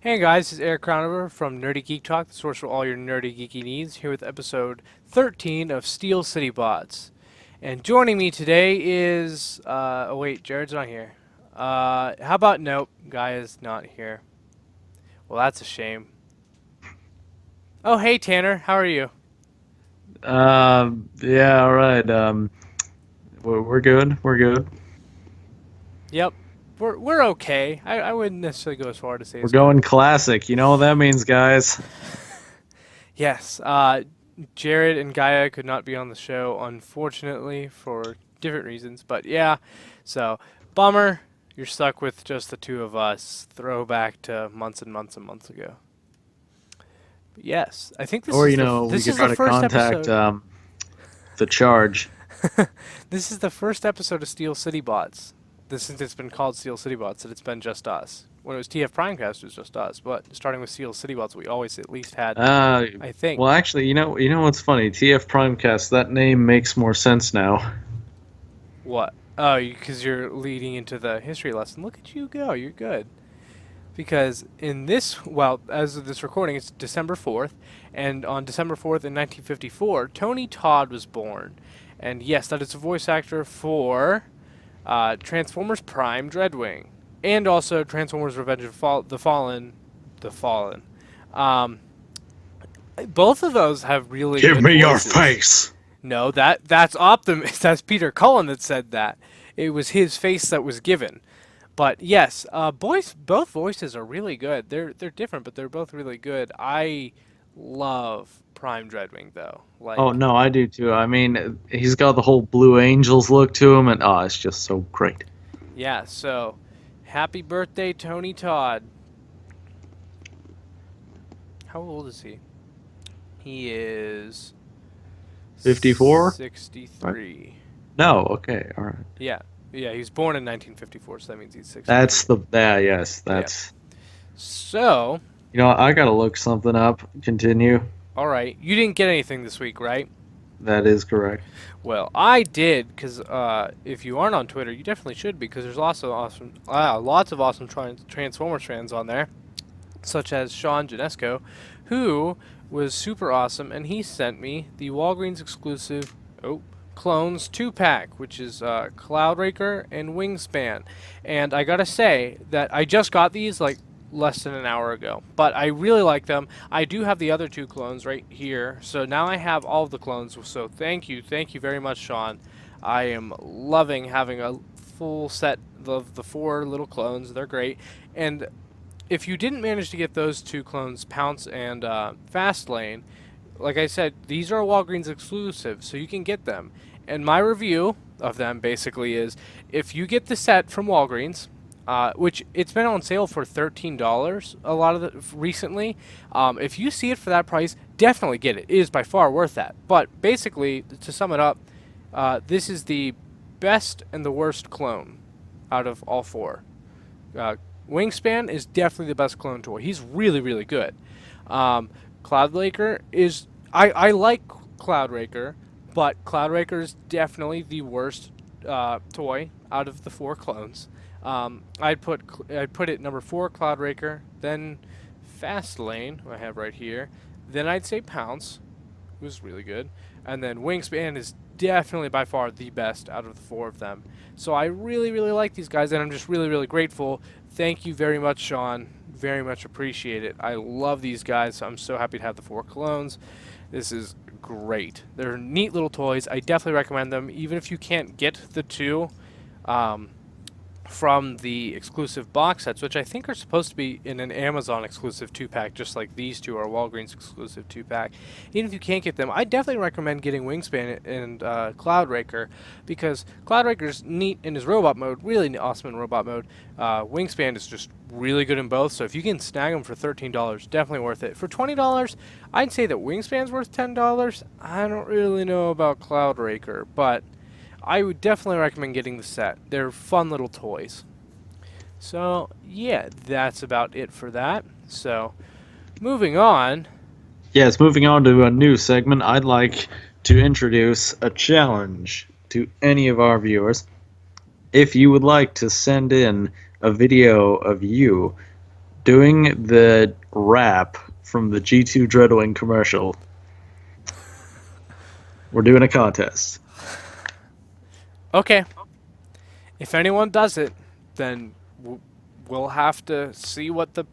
Hey guys, this is Eric Crownover from Nerdy Geek Talk, the source for all your nerdy geeky needs, here with episode 13 of Steel City Bots. And joining me today is, oh wait, Jared's not here. How about, nope, Guy is not here. Well, that's a shame. Oh, hey Tanner, how are you? Yeah, all right. We're good. We're good. Yep, we're okay. I wouldn't necessarily go as far to say We're it's good. going classic. You know what that means, guys? Yes, Jared and Gaia could not be on the show, unfortunately, for different reasons. But yeah, so bummer. You're stuck with just the two of us. Throwback to months and months and months ago. But yes, I think Or we this could is the try to first contact episode. the charge. This is the first episode of Steel City Bots. This since it's been called Steel City Bots, that it's been just us. When it was TF Primecast, it was just us. But starting with Steel City Bots, we always at least had, Uh, I think, well, actually, you know what's funny? TF Primecast. That name makes more sense now. what? Oh, because you're leading into the history lesson. Look at you go. You're good. Because in this, well, as of this recording, it's December 4th, and on December 4th in 1954, Tony Todd was born. And yes, that is a voice actor for Transformers Prime Dreadwing, and also Transformers Revenge of the Fallen. The Fallen. Um, both of those have really Give good me your voices. face. No, that's Optimus. That's Peter Cullen that said that. It was his face that was given. But yes, both voices are really good. They're different, but they're both really good. I love Prime Dreadwing though. Oh Like, no, I do too. I mean, he's got the whole Blue Angels look to him, and it's just so great. yeah. So, happy birthday, Tony Todd. How old is he? He is 54? Right? 63. No. Okay. All right. Yeah, yeah. He was born in 1954, so that means he's 63. That's the yeah. Yes. Yeah. That's. So, I gotta look something up. Continue. all right. You didn't get anything this week, right? That is correct. Well, I did because if you aren't on Twitter, you definitely should because there's lots of awesome Transformers fans on there, such as Sean Janesco, who was super awesome, and he sent me the Walgreens exclusive Clones 2-pack, which is Cloudraker and Wingspan. And I gotta say that I just got these like less than an hour ago, but I really like them. I do have the other two clones right here, so now I have all of the clones. So thank you very much, Sean. I am loving having a full set of the four little clones. They're great. And if you didn't manage to get those two clones, Pounce and Fastlane, like I said, these are a Walgreens exclusive, so you can get them. And my review of them basically is if you get the set from Walgreens, which it's been on sale for $13 a lot of recently. If you see it for that price, definitely get it. It is by far worth that. But basically, to sum it up, this is the best and the worst clone out of all four. Uh, Wingspan is definitely the best clone toy. He's really, really good. Cloudraker is I like Cloudraker, but Cloudraker is definitely the worst toy out of the four clones. I'd put it number four, Cloudraker, then Fastlane, who I have right here, then I'd say Pounce, who's really good, and then Wingspan is definitely by far the best out of the four of them. So I really, really like these guys, and I'm just really, really grateful. Thank you very much, Sean. Very much appreciate it. I love these guys. So I'm so happy to have the four clones. This is great. They're neat little toys. I definitely recommend them, even if you can't get the two. Um, from the exclusive box sets, which I think are supposed to be in an Amazon exclusive 2-pack, just like these two are Walgreens exclusive 2-pack. Even if you can't get them, I definitely recommend getting Wingspan and Cloudraker, because Cloudraker's neat in his robot mode, really awesome in robot mode. Wingspan is just really good in both, so if you can snag them for $13, definitely worth it. For $20, I'd say that Wingspan's worth $10. I don't really know about Cloudraker, but I would definitely recommend getting the set. They're fun little toys. So, yeah, that's about it for that. So, moving on. Yes, moving on to a new segment, I'd like to introduce a challenge to any of our viewers. If you would like to send in a video of you doing the rap from the G2 Dreadwing commercial. We're doing a contest. Okay. If anyone does it, then we'll have to see what the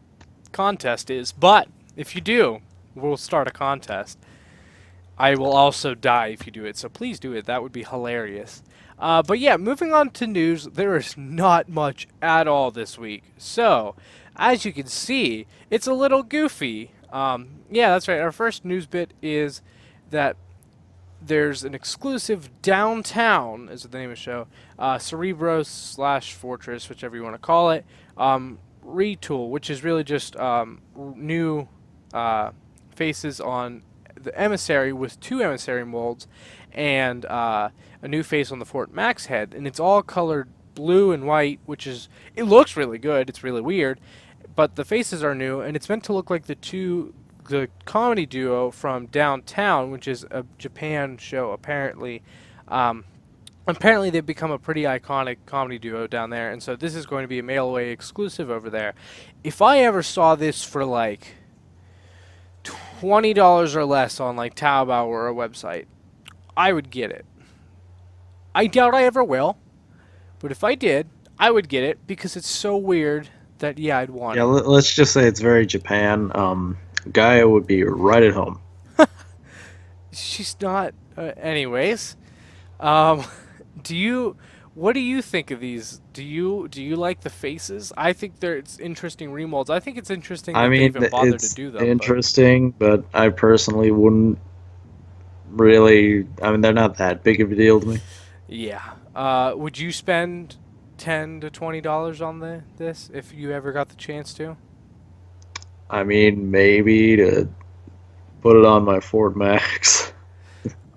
contest is. But if you do, we'll start a contest. I will also die if you do it, so please do it. That would be hilarious. But yeah, moving on to news, there is not much at all this week. So, as you can see, it's a little goofy. Yeah, that's right. Our first news bit is that there's an exclusive Downtown, is the name of the show, Cerebro / Fortress, whichever you want to call it, retool, which is really just new faces on the Emissary with 2 Emissary molds and a new face on the Fort Max head, and it's all colored blue and white, which is, it looks really good. It's really weird, but the faces are new, and it's meant to look like the comedy duo from Downtown, which is a Japan show apparently. Apparently they've become a pretty iconic comedy duo down there, and so this is going to be a mail-away exclusive over there. If I ever saw this for like $20 or less on like Taobao or a website, I would get it. I doubt I ever will, but if I did, I would get it because it's so weird that, yeah, I'd want Yeah, it. let's just say it's very Japan. Gaia would be right at home. She's not. Anyways, what do you think of these? Do you like the faces? I think it's interesting remolds. I think it's interesting that I they mean, even bothered it's to do them. interesting, but I personally wouldn't really. I mean, they're not that big of a deal to me. Yeah. Would you spend $10 to $20 on this if you ever got the chance to? I mean, maybe to put it on my Ford Max.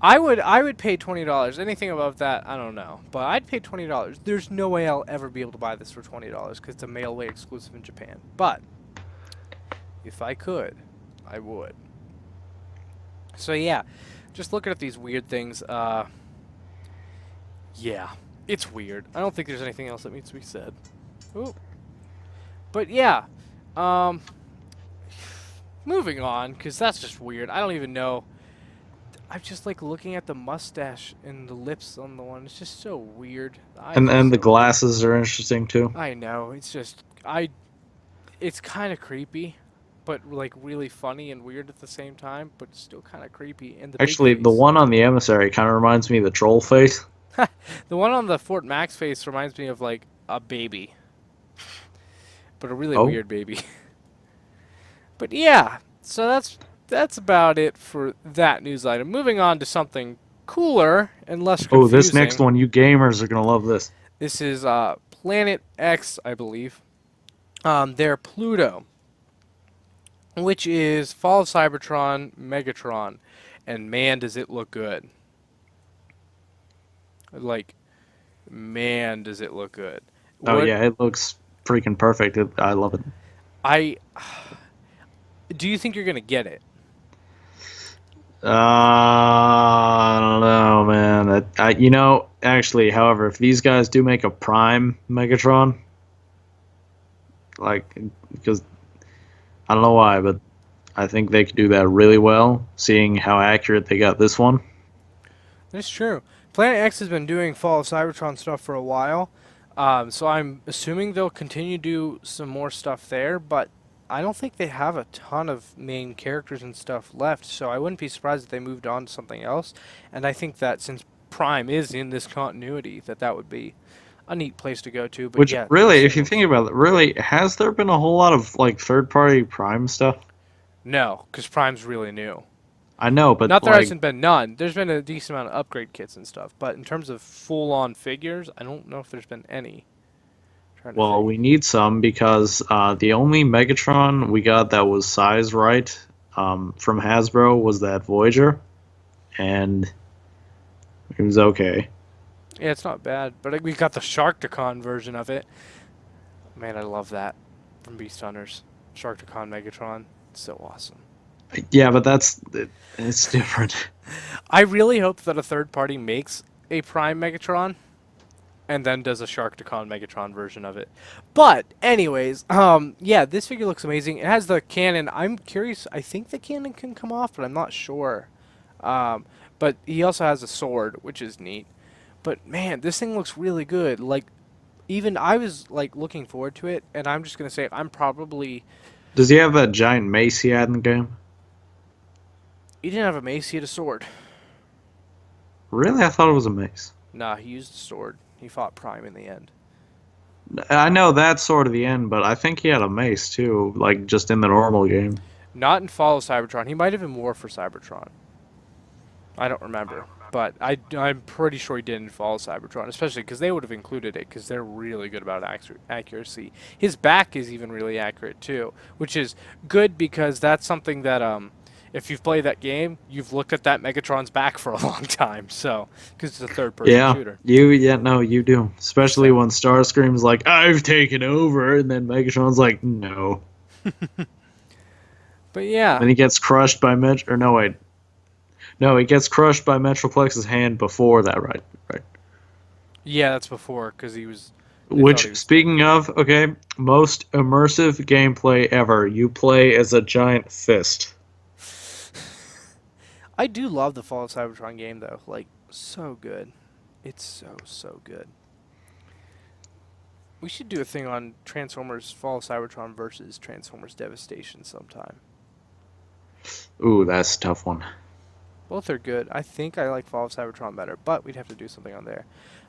I would pay $20. Anything above that, I don't know. But I'd pay $20. There's no way I'll ever be able to buy this for $20 because it's a mail-away exclusive in Japan. But if I could, I would. So yeah, just looking at these weird things. Yeah, it's weird. I don't think there's anything else that needs to be said. Ooh. But yeah, moving on, because that's just weird. I don't even know. I'm just like looking at the mustache and the lips on the one. It's just so weird. And the glasses are interesting too. I know. It's just it's kind of creepy, but like really funny and weird at the same time. But still kind of creepy. And the Actually, big the face. one on the Emissary kind of reminds me of the troll face. The one on the Fort Max face reminds me of like a baby, but a really weird baby. But yeah, so that's about it for that news item. Moving on to something cooler and less confusing. Oh, this next one, you gamers are gonna love this. This is Planet X, I believe. Their Pluto, which is Fall of Cybertron Megatron, and man, does it look good. Like, man, does it look good. Oh yeah, it looks freaking perfect. I love it. Do you think you're gonna get it? I don't know, man. Actually, however, if these guys do make a Prime Megatron, like, because I don't know why, but I think they could do that really well, seeing how accurate they got this one. That's true. Planet X has been doing Fall of Cybertron stuff for a while, so I'm assuming they'll continue to do some more stuff there, but I don't think they have a ton of main characters and stuff left, so I wouldn't be surprised if they moved on to something else. And I think that since Prime is in this continuity, that would be a neat place to go to. But Which, yeah, really, if you think about it, really, has there been a whole lot of, like, third-party Prime stuff? No, because Prime's really new. I know, but Not there like, hasn't been none. There's been a decent amount of upgrade kits and stuff, but in terms of full-on figures, I don't know if there's been any. well, we need some because the only Megatron we got that was size right from Hasbro was that Voyager, and it was okay. Yeah, it's not bad, but we got the Sharkticon version of it. Man, I love that from Beast Hunters. Sharkticon Megatron. It's so awesome. Yeah, but it's different. I really hope that a third party makes a Prime Megatron and then does a Sharkticon Megatron version of it. But anyways, yeah, this figure looks amazing. It has the cannon. I'm curious. I think the cannon can come off, but I'm not sure. Um, but he also has a sword, which is neat. But man, this thing looks really good. Like, even I was like looking forward to it, and I'm just gonna say I'm probably. Does he have that giant mace he had in the game? He didn't have a mace. He had a sword. Really? I thought it was a mace. Nah, he used a sword. He fought Prime in the end. I know that's sort of the end, but I think he had a mace too, like just in the normal game. Not in Fall of Cybertron. He might have been War for Cybertron. I don't remember. But I'm pretty sure he did in Fall of Cybertron, especially because they would have included it because they're really good about accuracy. His back is even really accurate too, which is good because that's something that if you've played that game, you've looked at that Megatron's back for a long time. So because it's a third-person shooter. You do. Especially when Starscream's like, "I've taken over," and then Megatron's like, "No." But yeah. Then he gets crushed by No, he gets crushed by Metroplex's hand before that, right? Right. Yeah, that's before because he was. Which, speaking of, okay, most immersive gameplay ever. You play as a giant fist. I do love the Fall of Cybertron game though. Like, so good. It's so good. We should do a thing on Transformers Fall of Cybertron versus Transformers Devastation sometime. Ooh, that's a tough one. Both are good. I think I like Fall of Cybertron better, but we'd have to do something on there.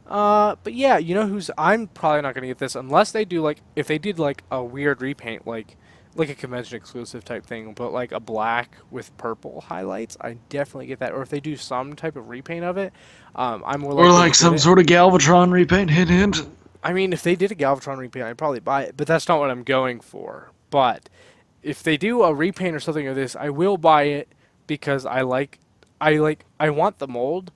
But yeah, you know who's... I'm probably not going to get this unless they do, like... If they did, like, a weird repaint, like a convention exclusive type thing, but, like, a black with purple highlights, I definitely get that. Or if they do some type of repaint of it, I'm more likely Or like some sort of Galvatron repaint, hint, hint. I mean, if they did a Galvatron repaint, I'd probably buy it, but that's not what I'm going for. But if they do a repaint or something of this, I will buy it because I want the mold,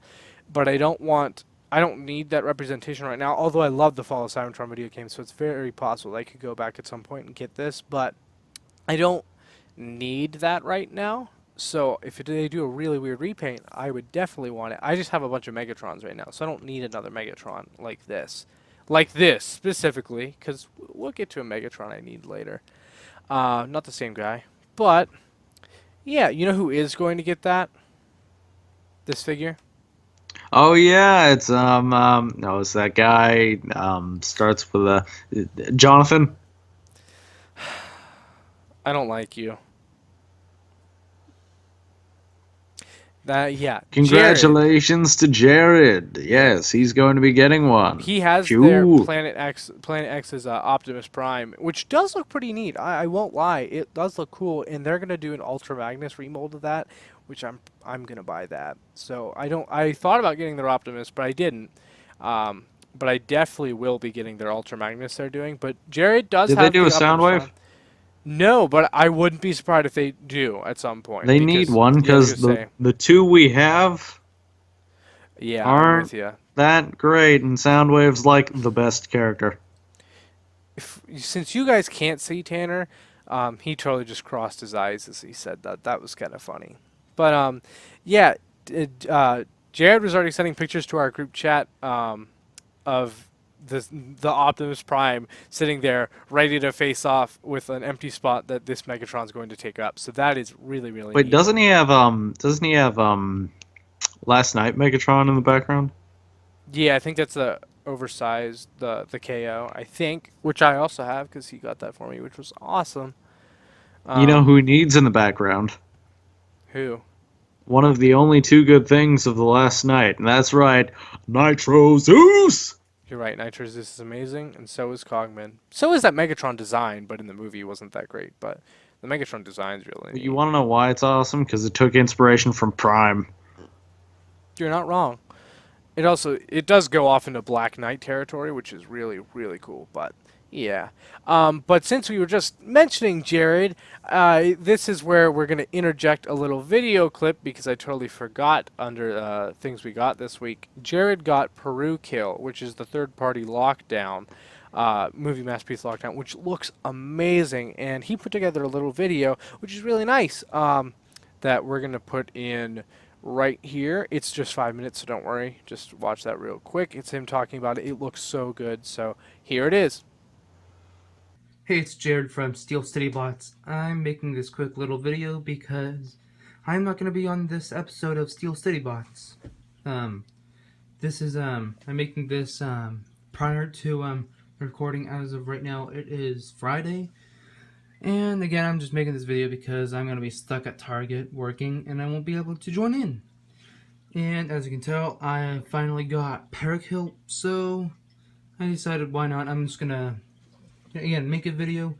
but I don't need that representation right now. Although I love the Fall of Cybertron video game, so it's very possible I could go back at some point and get this, but I don't need that right now. So if they do a really weird repaint, I would definitely want it. I just have a bunch of Megatrons right now, so I don't need another Megatron like this. Like this, specifically, because we'll get to a Megatron I need later. Not the same guy. But, yeah, you know who is going to get that? This figure? Oh yeah, it's no, it's that guy. Starts with a Jonathan. I don't like you. Yeah. Congratulations to Jared. Yes, he's going to be getting one. He has their Planet X's Optimus Prime, which does look pretty neat. I won't lie, it does look cool, and they're gonna do an Ultra Magnus remold of that, which I'm gonna buy that. So I thought about getting their Optimus, but I didn't. But I definitely will be getting their Ultra Magnus they're doing. But Jared does. Did have they do a Optimus Soundwave? Prime. No, but I wouldn't be surprised if they do at some point. They need one because the two we have aren't with you. That great, and Soundwave's like the best character. Since you guys can't see Tanner, he totally just crossed his eyes as he said that. That was kind of funny. But yeah, Jared was already sending pictures to our group chat of the Optimus Prime sitting there ready to face off with an empty spot that this Megatron's going to take up. So that is really neat. Wait, doesn't he have Last Night Megatron in the background? Yeah, I think that's the oversized the KO, I think, which I also have because he got that for me, which was awesome. You know who he needs in the background? Who? One of the only two good things of the last night, and that's right, Nitro Zeus! You're right, Nitro Zeus is amazing, and so is Cogman. So is that Megatron design, but in the movie it wasn't that great. But the Megatron design's really neat. You want to know why it's awesome? Because it took inspiration from Prime. You're not wrong. It does go off into Black Knight territory, which is really cool. But yeah. But since we were just mentioning Jared, this is where we're going to interject a little video clip because I totally forgot under things we got this week. Jared got Peru Kill, which is the third-party Lockdown, movie masterpiece Lockdown, which looks amazing. And he put together a little video, which is really nice, that we're going to put in right here. It's just 5 minutes, so don't worry. Just watch that real quick. It's him talking about it. It looks so good. So here it is. Hey, it's Jared from Steel City Bots. I'm making this quick little video because I'm not going to be on this episode of Steel City Bots. I'm making this prior to recording. As of right now, it is Friday. And again, I'm just making this video because I'm going to be stuck at Target working and I won't be able to join in. And as you can tell, I finally got Parakill, so I decided why not. I'm just going to again make a video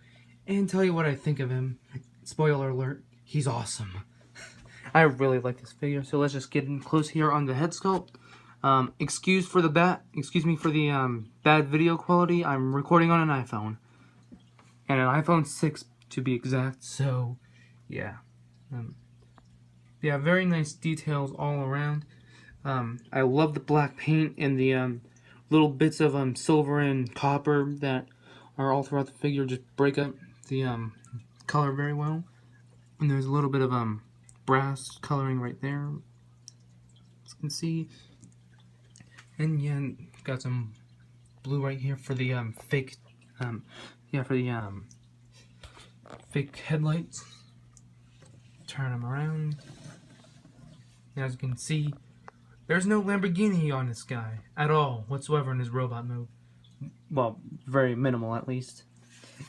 and tell you what I think of him. Spoiler alert, he's awesome. I really like this figure, so let's just get in close here on the head sculpt. Excuse me for the bad video quality. I'm recording on an iPhone, and an iPhone 6 to be exact. So yeah, very nice details all around. I love the black paint and the little bits of silver and copper that are all throughout the figure. Just break up the color very well. And there's a little bit of brass coloring right there, as you can see. And yeah, got some blue right here for the fake fake headlights. Turn them around. And as you can see, there's no Lamborghini on this guy at all whatsoever in his robot mode. Well, very minimal at least.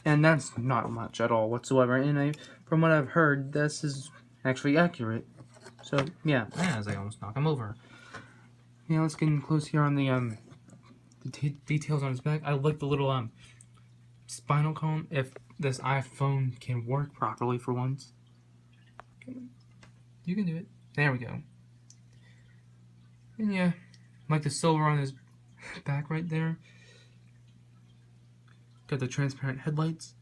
And that's not much at all whatsoever. And from what I've heard, this is actually accurate. So yeah, as I almost knock him over. Yeah, let's get in close here on the details on his back. I like the little spinal column. If this iPhone can work properly for once, you can do it. There we go. And yeah, like the silver on his back right there. Got the transparent headlights.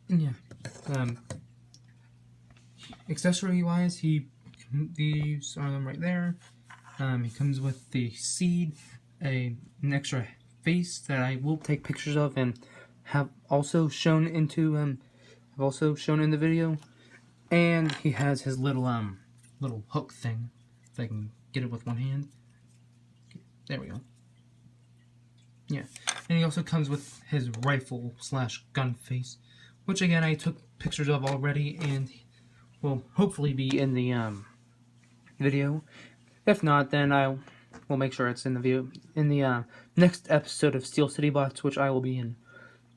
And yeah, accessory wise, these are them right there. He comes with the seed, an extra face that I will take pictures of and have also shown into in the video. And he has his little hook thing, if I can get it with one hand. There we go. Yeah, and he also comes with his rifle / gun face, which again I took pictures of already and will hopefully be in the video. If not, then I will make sure it's in the video in the next episode of Steel City Bots, which I will be in.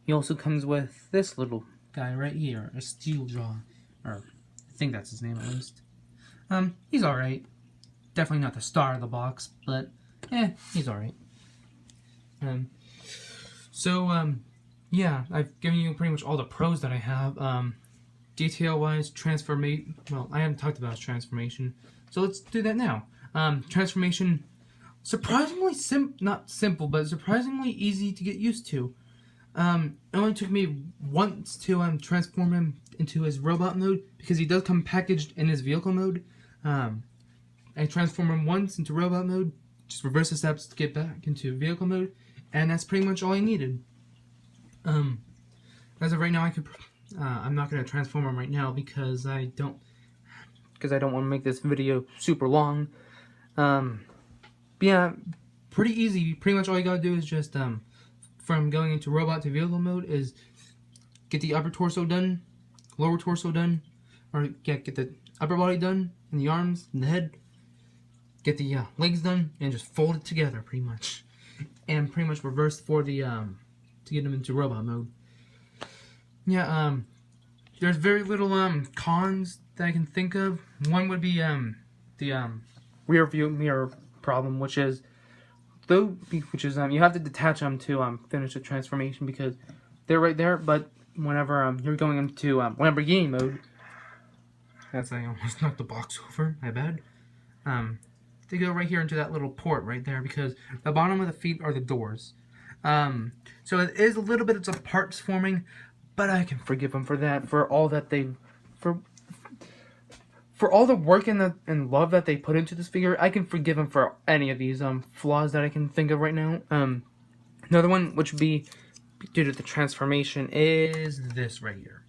He also comes with this little guy right here, a Steel Jaw, or I think that's his name at least. He's alright. Definitely not the star of the box, but he's alright. Yeah, I've given you pretty much all the pros that I have. Detail-wise, well, I haven't talked about his transformation, so let's do that now. Transformation, surprisingly not simple, but surprisingly easy to get used to. It only took me once to transform him into his robot mode, because he does come packaged in his vehicle mode. I transform him once into robot mode, just reverse the steps to get back into vehicle mode, and that's pretty much all I needed. As of right now, I'm not going to transform him right now because I don't want to make this video super long. But yeah, pretty easy. Pretty much all you gotta do is just from going into robot to vehicle mode is get the upper torso done, lower torso done, or get the upper body done, and the arms and the head. Get the legs done and just fold it together pretty much, and pretty much reverse for the to get them into robot mode. Yeah, there's very little cons that I can think of. One would be the rear view mirror problem, which is you have to detach them to finish the transformation because they're right there. But whenever you're going into Lamborghini mode, I almost knocked the box over. My bad. They go right here into that little port right there because the bottom of the feet are the doors. So it is a little bit of parts forming, but I can forgive them for that, for all that for all the work and love that they put into this figure. I can forgive them for any of these flaws that I can think of right now. Another one, which would be due to the transformation, is this right here.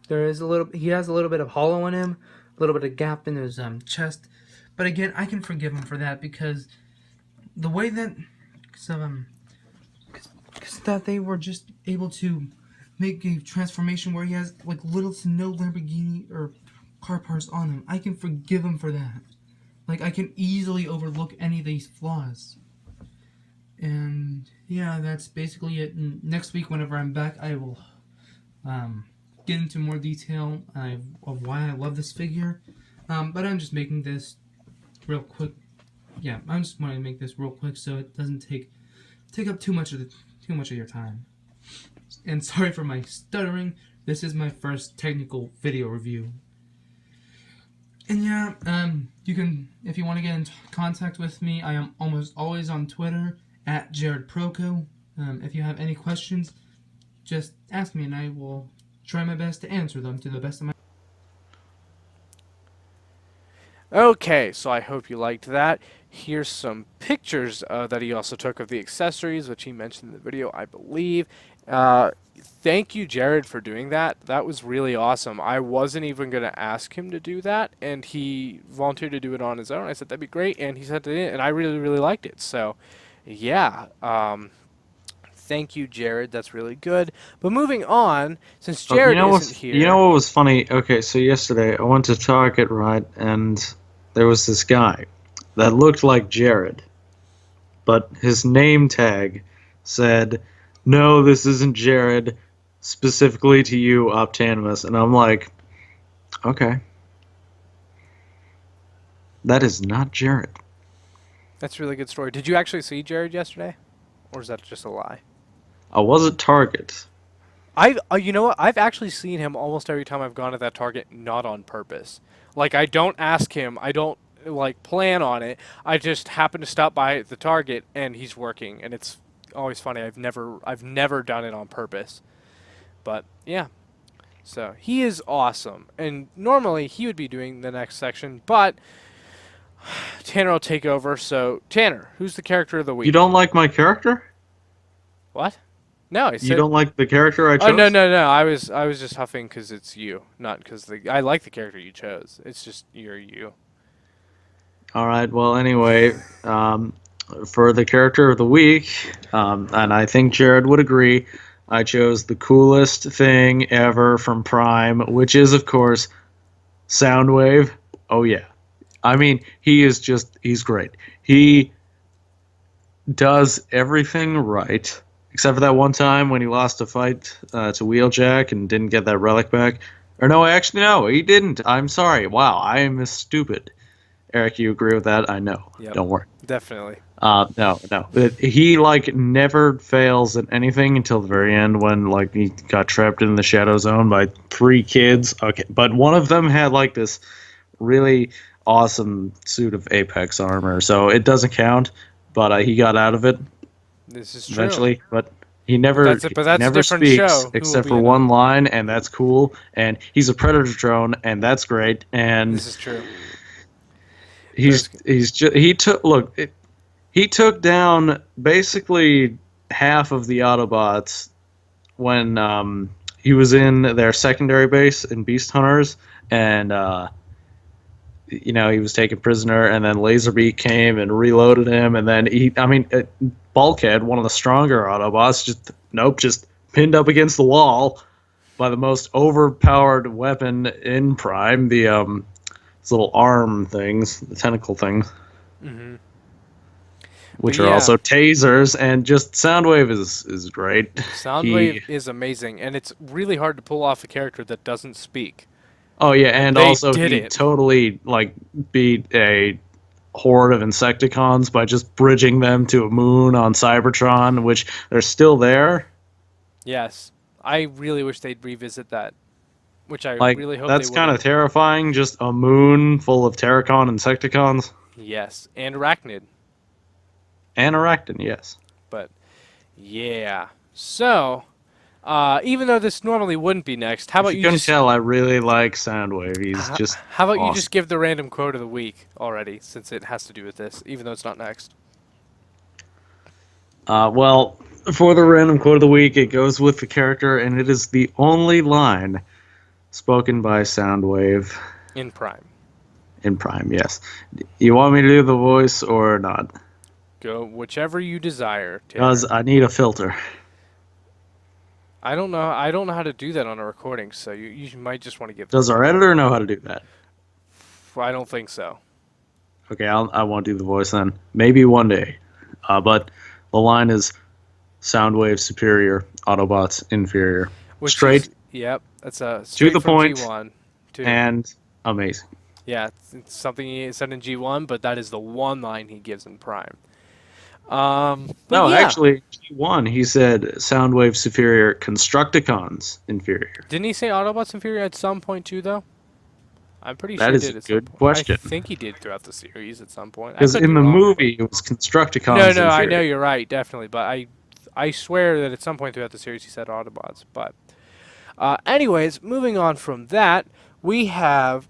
He has a little bit of hollow in him, a little bit of gap in his chest. But again, I can forgive him for that because the way that, that they were just able to make a transformation where he has like little to no Lamborghini or car parts on him. I can forgive him for that. Like, I can easily overlook any of these flaws. And yeah, that's basically it. And next week, whenever I'm back, I will get into more detail of why I love this figure. But I'm just making this real quick. Yeah, I'm just wanting to make this real quick so it doesn't take up too much of your time. And sorry for my stuttering. This is my first technical video review. And yeah, you can, if you want to get in contact with me, I am almost always on Twitter at JaredProco. If you have any questions, just ask me and I will try my best to answer them to the best of my. Okay, so I hope you liked that. Here's some pictures that he also took of the accessories, which he mentioned in the video, I believe. Thank you, Jared, for doing that. That was really awesome. I wasn't even going to ask him to do that, and he volunteered to do it on his own. I said, that'd be great, and he sent it in, and I really, really liked it. So, yeah. Thank you, Jared. That's really good. But moving on, since Jared isn't here... You know what was funny? Okay, so yesterday I went to Target, right, and there was this guy that looked like Jared, but his name tag said, "No, this isn't Jared, specifically to you, Optanimus." And I'm like, okay. That is not Jared. That's a really good story. Did you actually see Jared yesterday? Or is that just a lie? I was at Target. You know what? I've actually seen him almost every time I've gone to that Target, not on purpose. Like, I don't ask him. I don't, like, plan on it. I just happen to stop by at the Target, and he's working, and it's always funny. I've never done it on purpose. But, yeah. So, he is awesome. And normally, he would be doing the next section, but Tanner will take over. So, Tanner, who's the character of the week? You don't like my character? What? No, I said... You don't like the character I chose? Oh, no. I was just huffing because it's you, not because I like the character you chose. It's just you're you. All right. Well, anyway, for the character of the week, and I think Jared would agree, I chose the coolest thing ever from Prime, which is, of course, Soundwave. Oh, yeah. I mean, he's great. He does everything right. Except for that one time when he lost a fight to Wheeljack and didn't get that relic back. Or no, actually, no, he didn't. I'm sorry. Wow, I am stupid. Eric, you agree with that? I know. Yep, don't worry. Definitely. No. He, like, never fails at anything until the very end when, like, he got trapped in the Shadow Zone by 3 kids. Okay, but one of them had, like, this really awesome suit of Apex armor, so it doesn't count, but he got out of it. This is true. Eventually, but he never never speaks except for one line, and that's cool. And he's a Predator drone, and that's great. And this is true. He took down basically half of the Autobots when he was in their secondary base in Beast Hunters, and he was taken prisoner, and then Laserbeak came and reloaded him, and then Bulkhead, one of the stronger Autobots, just pinned up against the wall by the most overpowered weapon in Prime, the these little arm things, the tentacle things, which are also tasers, and just Soundwave is great. Soundwave is amazing, and it's really hard to pull off a character that doesn't speak. Oh yeah, and also he totally beat a horde of Insecticons by just bridging them to a moon on Cybertron, which they're still there. Yes, I really wish they'd revisit that. Which I really hope that's they kind of terrifying. Just a moon full of Terracon Insecticons. Yes, and Arachnid. And Arachnid, yes. But yeah, so. Even though this normally wouldn't be next, how about you can tell I really like Soundwave. He's just How about awesome. You just give the random quote of the week already, since it has to do with this, even though it's not next. Well, for the random quote of the week, it goes with the character, and it is the only line spoken by Soundwave. In Prime. In Prime, yes. You want me to do the voice or not? Go whichever you desire, Taylor. Because I need a filter. I don't know. I don't know how to do that on a recording, so you might just want to give. Does our editor know how to do that? I don't think so. Okay, I won't do the voice then. Maybe one day. But the line is Soundwave superior, Autobots inferior. Straight. Yep, that's a To the from point G1 and amazing. Yeah, it's something he said in G1, but that is the one line he gives in Prime. But No, yeah. actually, G1, he said Soundwave superior, Constructicons inferior. Didn't he say Autobots inferior at some point too, though? I'm pretty sure That he is did a at some good point. question. I think he did throughout the series at some point. I Because could in be the wrong, movie, it was Constructicons but... No, inferior. I know you're right, definitely. But I swear that at some point throughout the series he said Autobots. But anyways, moving on from that, we have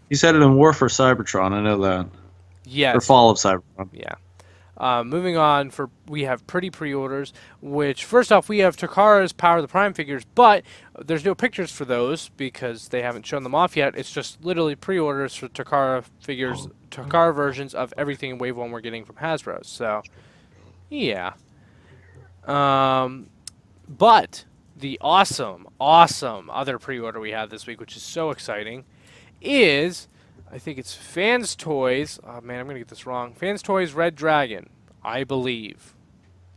He said it in War for Cybertron, I know that. yes, Or Fall of Cybertron. yeah. Moving on, we have pretty pre-orders, which first off we have Takara's Power of the Prime figures, but there's no pictures for those because they haven't shown them off yet. It's just literally pre-orders for Takara figures, Takara versions of everything in Wave 1 we're getting from Hasbro. So, yeah. But the awesome other pre-order we had this week, which is so exciting, is... I think it's Fans Toys. Oh man, I'm gonna get this wrong. Fans Toys Red Dragon, I believe.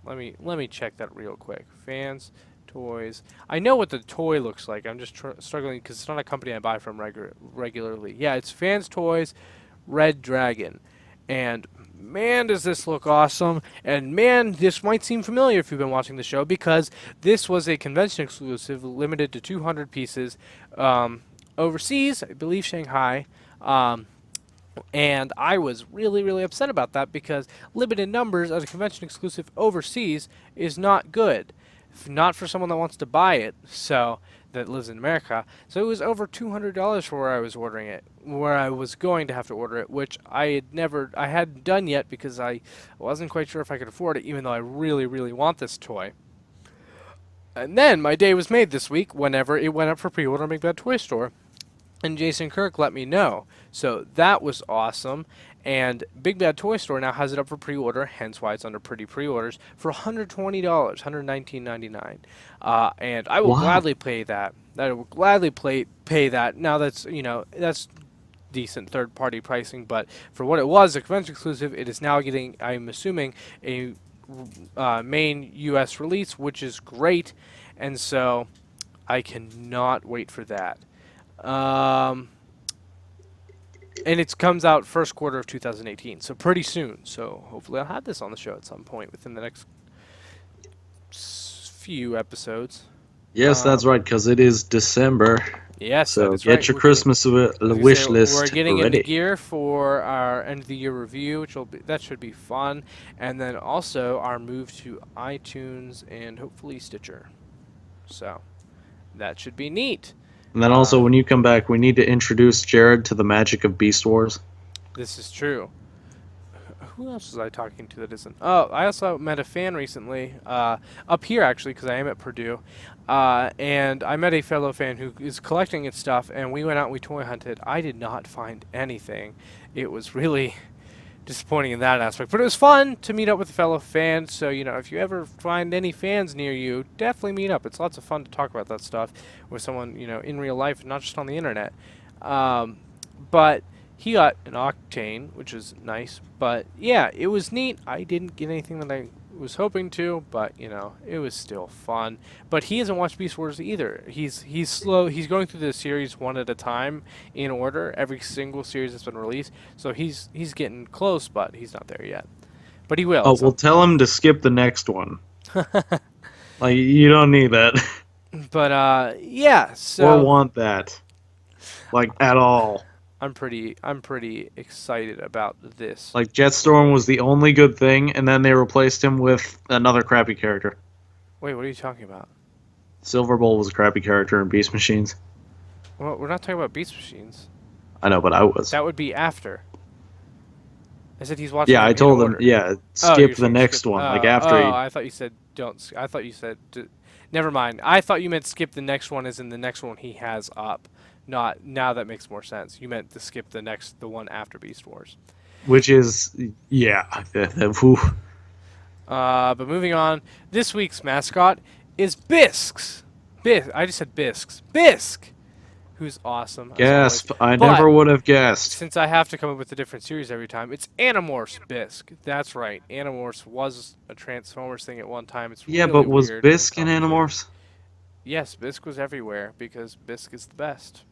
Let me check that real quick. Fans Toys. I know what the toy looks like. I'm just struggling because it's not a company I buy from regularly. Yeah, it's Fans Toys Red Dragon, and man, does this look awesome! And man, this might seem familiar if you've been watching the show because this was a convention exclusive, limited to 200 pieces, overseas. I believe Shanghai. And I was really upset about that because limited numbers at a convention exclusive overseas is not good. Not for someone that wants to buy it, so that lives in America. So it was over $200 for where I was ordering it, where I was going to have to order it, which I hadn't done yet because I wasn't quite sure if I could afford it, even though I really want this toy. And then my day was made this week whenever it went up for pre-order on Big Bad Toy Store. And Jason Kirk let me know. So that was awesome. And Big Bad Toy Store now has it up for pre-order, hence why it's under pretty pre-orders, for $120, $119.99. And I will gladly pay that. I will gladly pay that. Now that's, that's decent third-party pricing, but for what it was, a convention exclusive, it is now getting, I'm assuming, a main U.S. release, which is great. And so I cannot wait for that. And it comes out first quarter of 2018, so pretty soon. So hopefully I'll have this on the show at some point within the next few episodes. Yes, that's right, because it is December. Yes, so that is get right. your Christmas wish list We're getting ready. into gear for our end of the year review, which that should be fun, and then also our move to iTunes and hopefully Stitcher. So that should be neat. And then also, when you come back, we need to introduce Jared to the magic of Beast Wars. This is true. Who else was I talking to that isn't? Oh, I also met a fan recently, up here actually, because I am at Purdue. And I met a fellow fan who is collecting its stuff, and we went out and we toy hunted. I did not find anything. It was really disappointing in that aspect. But it was fun to meet up with a fellow fan, so, if you ever find any fans near you, definitely meet up. It's lots of fun to talk about that stuff with someone, in real life, not just on the internet. But he got an Octane, which is nice. But, yeah, it was neat. I didn't get anything that I was hoping to, but, it was still fun. But he hasn't watched Beast Wars either. He's slow. He's going through the series one at a time in order, every single series that's been released. So he's getting close, but he's not there yet. But he will. Oh, well, tell him to skip the next one. Like, you don't need that. But, yeah, so... Or want that. Like, at all. I'm pretty excited about this. Like, Jetstorm was the only good thing, and then they replaced him with another crappy character. Wait, what are you talking about? Silver Bowl was a crappy character in Beast Machines. Well, we're not talking about Beast Machines. I know, but I was. That would be after. I said he's watching. Yeah, I told him. Yeah, skip the next one. Like after. Oh, I thought you said don't. I thought you said. Never mind. I thought you meant skip the next one, as in the next one he has up. Not now. That makes more sense. You meant to skip the one after Beast Wars. Which is, yeah. But moving on, this week's mascot is Bisks. I just said Bisks. Bisk, who's awesome as always. Gasp! I But never would have guessed. since I have to come up with a different series every time, it's Animorphs Bisque. That's right. Animorphs was a Transformers thing at one time. It's Yeah, really but was weird and Bisque in complicated. Animorphs? Yes, Bisque was everywhere because Bisque is the best.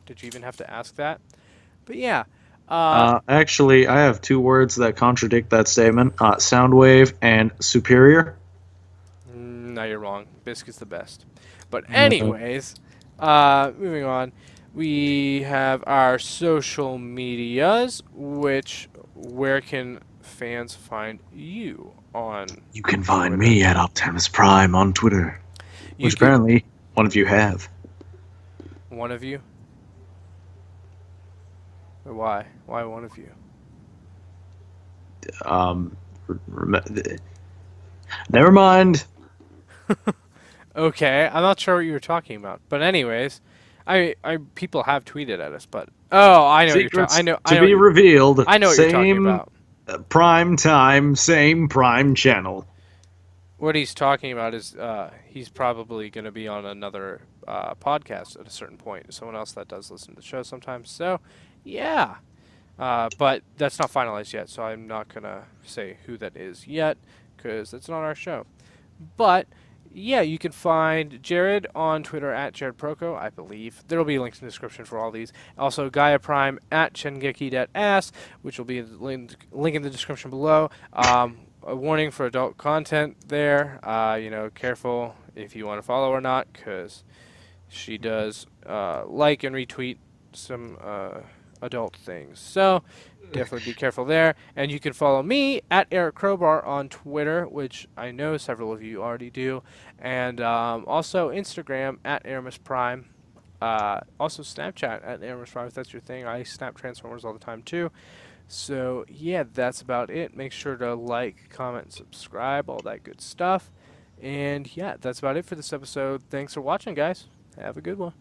Did you even have to ask that? But yeah. Actually, I have two words that contradict that statement: Soundwave and superior. No, you're wrong. Bisque is the best. But Mhm. anyways, moving on. We have our social medias, where can fans find you on? You can find Twitter? me at Optimus Prime on Twitter, You which can- apparently one of you have. One of you? Or why? Why one of you? Never mind. Okay, I'm not sure what you were talking about. But anyways, people have tweeted at us, but I know Secrets what you're to be revealed. I know what you're talking Same about. prime time, same prime channel. What he's talking about is he's probably going to be on another podcast at a certain point. Someone else that does listen to the show sometimes. So, yeah. But that's not finalized yet, so I'm not going to say who that is yet because that's not our show. But, yeah, you can find Jared on Twitter at JaredProco, I believe. There will be links in the description for all these. Also, Gaia Prime at Chengeki.ass, which will be in the link in the description below. A warning for adult content there. Careful if you want to follow or not, because she does like and retweet some adult things. So definitely be careful there. And you can follow me at Eric Crowbar on Twitter, which I know several of you already do, and also Instagram at Aramis Prime. Also Snapchat at Aramis Prime if that's your thing. I snap Transformers all the time too. So, yeah, that's about it. Make sure to like, comment, subscribe, all that good stuff. And, yeah, that's about it for this episode. Thanks for watching, guys. Have a good one.